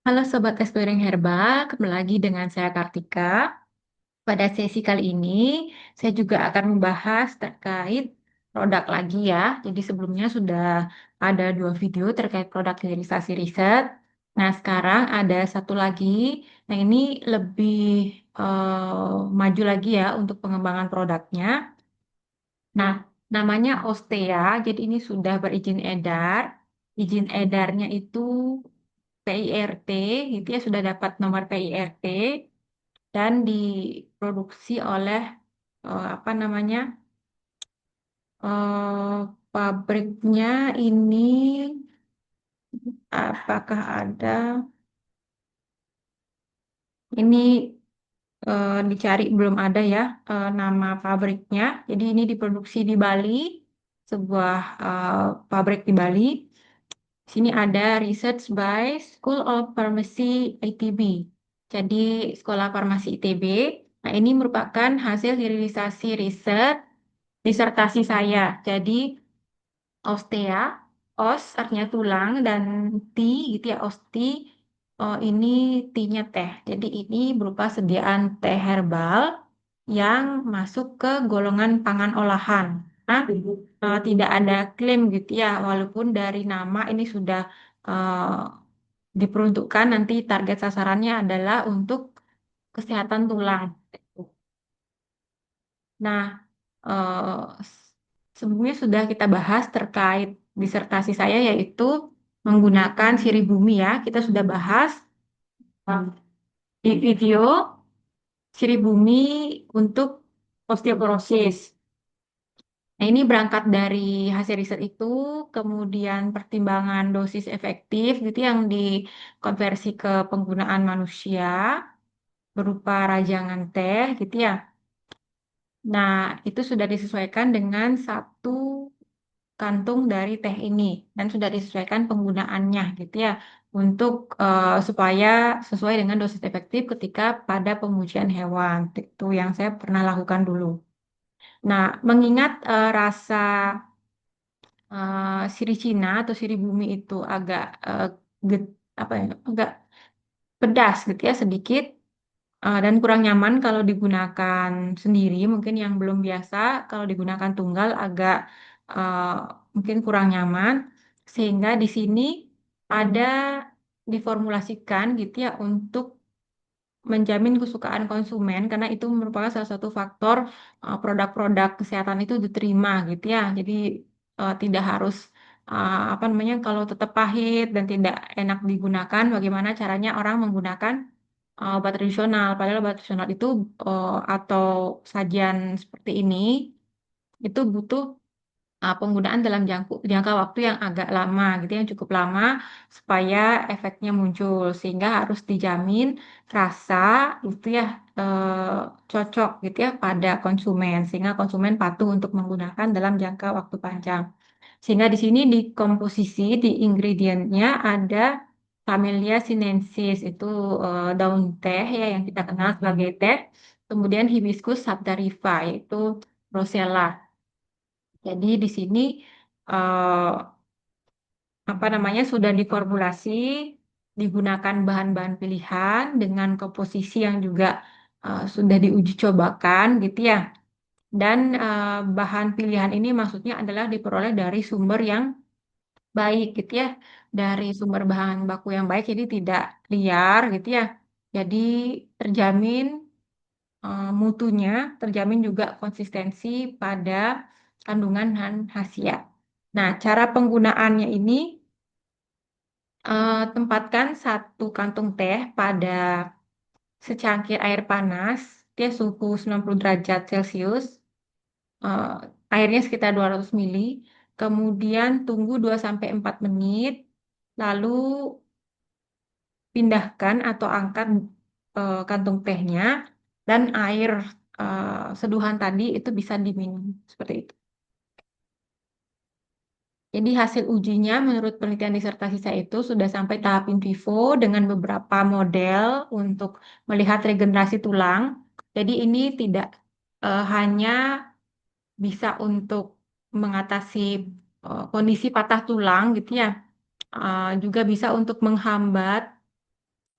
Halo Sobat Exploring Herbal, kembali lagi dengan saya Kartika. Pada sesi kali ini, saya juga akan membahas terkait produk lagi ya. Jadi sebelumnya sudah ada dua video terkait produk hilirisasi riset. Nah, sekarang ada satu lagi. Nah, ini lebih maju lagi ya untuk pengembangan produknya. Nah, namanya Ostea. Jadi ini sudah berizin edar. Izin edarnya itu PIRT, gitu ya, sudah dapat nomor PIRT dan diproduksi oleh apa namanya eh, pabriknya ini apakah ada ini dicari belum ada ya nama pabriknya. Jadi ini diproduksi di Bali, sebuah pabrik di Bali. Sini ada Research by School of Pharmacy ITB. Jadi Sekolah Farmasi ITB. Nah, ini merupakan hasil hilirisasi riset disertasi saya. Jadi ostea, os artinya tulang dan ti gitu ya, osti. Oh, ini T-nya teh. Jadi ini berupa sediaan teh herbal yang masuk ke golongan pangan olahan. Nah, tidak ada klaim gitu ya, walaupun dari nama ini sudah eh, diperuntukkan nanti target sasarannya adalah untuk kesehatan tulang. Nah, sebelumnya sudah kita bahas terkait disertasi saya yaitu menggunakan sirih bumi ya. Kita sudah bahas uh, di video sirih bumi untuk osteoporosis. Nah, ini berangkat dari hasil riset itu, kemudian pertimbangan dosis efektif gitu yang dikonversi ke penggunaan manusia berupa rajangan teh gitu ya. Nah, itu sudah disesuaikan dengan satu kantung dari teh ini dan sudah disesuaikan penggunaannya gitu ya untuk supaya sesuai dengan dosis efektif ketika pada pengujian hewan. Itu yang saya pernah lakukan dulu. Nah, mengingat rasa sirih Cina atau sirih bumi itu agak apa ya, agak pedas gitu ya sedikit dan kurang nyaman kalau digunakan sendiri. Mungkin yang belum biasa kalau digunakan tunggal agak eh, mungkin kurang nyaman. Sehingga di sini ada diformulasikan gitu ya untuk menjamin kesukaan konsumen karena itu merupakan salah satu faktor produk-produk kesehatan itu diterima gitu ya. Jadi tidak harus apa namanya kalau tetap pahit dan tidak enak digunakan, bagaimana caranya orang menggunakan obat tradisional. Padahal obat tradisional itu atau sajian seperti ini itu butuh penggunaan dalam jangka waktu yang agak lama gitu yang cukup lama supaya efeknya muncul sehingga harus dijamin rasa itu ya cocok gitu ya pada konsumen sehingga konsumen patuh untuk menggunakan dalam jangka waktu panjang. Sehingga di sini di komposisi di ingredientnya ada Camellia sinensis itu daun teh ya yang kita kenal sebagai teh. Kemudian Hibiscus sabdariffa yaitu Rosella. Jadi di sini eh, apa namanya sudah diformulasi, digunakan bahan-bahan pilihan dengan komposisi yang juga sudah diuji cobakan gitu ya. Dan bahan pilihan ini maksudnya adalah diperoleh dari sumber yang baik gitu ya, dari sumber bahan baku yang baik, jadi tidak liar gitu ya. Jadi terjamin mutunya, terjamin juga konsistensi pada kandungan dan khasiat. Nah, cara penggunaannya ini tempatkan satu kantung teh pada secangkir air panas, dia suhu 90 derajat Celcius, eh, airnya sekitar 200 mili, kemudian tunggu 2 sampai 4 menit, lalu pindahkan atau angkat kantung tehnya, dan air seduhan tadi itu bisa diminum seperti itu. Jadi hasil ujinya menurut penelitian disertasi saya itu sudah sampai tahap in vivo dengan beberapa model untuk melihat regenerasi tulang. Jadi ini tidak hanya bisa untuk mengatasi kondisi patah tulang gitu ya, juga bisa untuk menghambat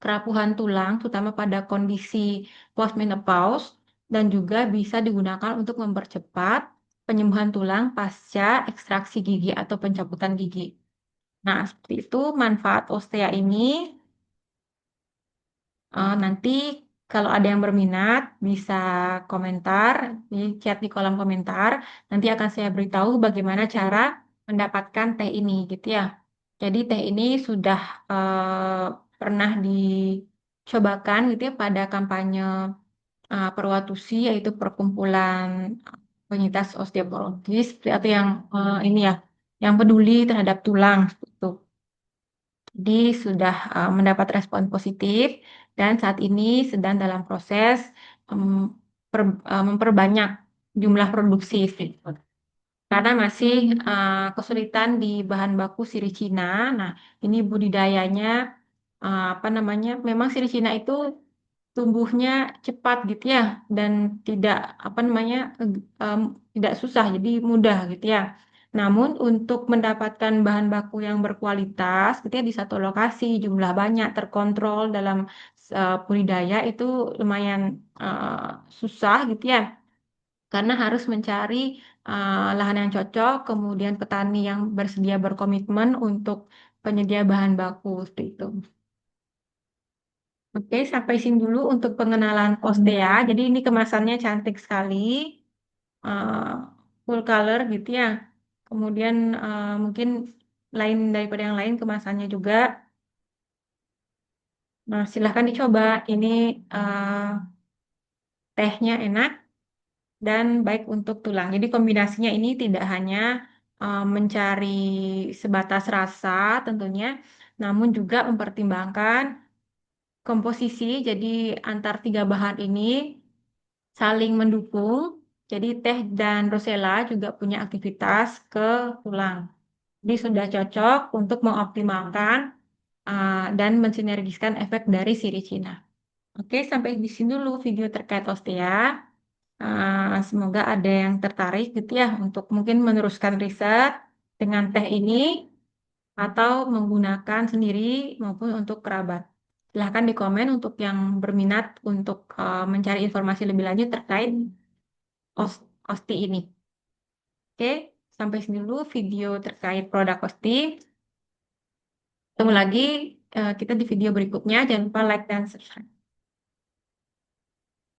kerapuhan tulang, terutama pada kondisi postmenopause, dan juga bisa digunakan untuk mempercepat penyembuhan tulang pasca ekstraksi gigi atau pencabutan gigi. Nah, seperti itu manfaat Ostea ini. Nanti kalau ada yang berminat bisa komentar di chat di kolom komentar. Nanti akan saya beritahu bagaimana cara mendapatkan teh ini gitu ya. Jadi teh ini sudah pernah dicobakan gitu ya pada kampanye Perwatusi, yaitu perkumpulan penyintas osteoporosis atau yang ini ya, yang peduli terhadap tulang seperti itu. Jadi sudah mendapat respon positif dan saat ini sedang dalam proses memperbanyak jumlah produksi gitu. Karena masih kesulitan di bahan baku sirih Cina. Nah, ini budidayanya apa namanya? Memang sirih Cina itu tumbuhnya cepat gitu ya dan tidak apa namanya em, tidak susah jadi mudah gitu ya. Namun untuk mendapatkan bahan baku yang berkualitas gitu ya di satu lokasi jumlah banyak terkontrol dalam budidaya itu lumayan susah gitu ya karena harus mencari lahan yang cocok kemudian petani yang bersedia berkomitmen untuk penyedia bahan baku seperti itu. Oke, sampai sini dulu untuk pengenalan Postea. Jadi ini kemasannya cantik sekali, uh, full color gitu ya. Kemudian mungkin lain daripada yang lain kemasannya juga. Nah, silahkan dicoba. Ini uh, tehnya enak dan baik untuk tulang. Jadi kombinasinya ini tidak hanya mencari sebatas rasa tentunya, namun juga mempertimbangkan komposisi. Jadi antar tiga bahan ini saling mendukung. Jadi teh dan rosella juga punya aktivitas ke tulang. Jadi sudah cocok untuk mengoptimalkan dan mensinergiskan efek dari sirih Cina. Oke, sampai di sini dulu video terkait Ostea. Semoga ada yang tertarik gitu ya untuk mungkin meneruskan riset dengan teh ini atau menggunakan sendiri maupun untuk kerabat. Silahkan di komen untuk yang berminat untuk mencari informasi lebih lanjut terkait Osti ini. Oke, sampai sini dulu video terkait produk Osti. Ketemu lagi kita di video berikutnya. Jangan lupa like dan subscribe.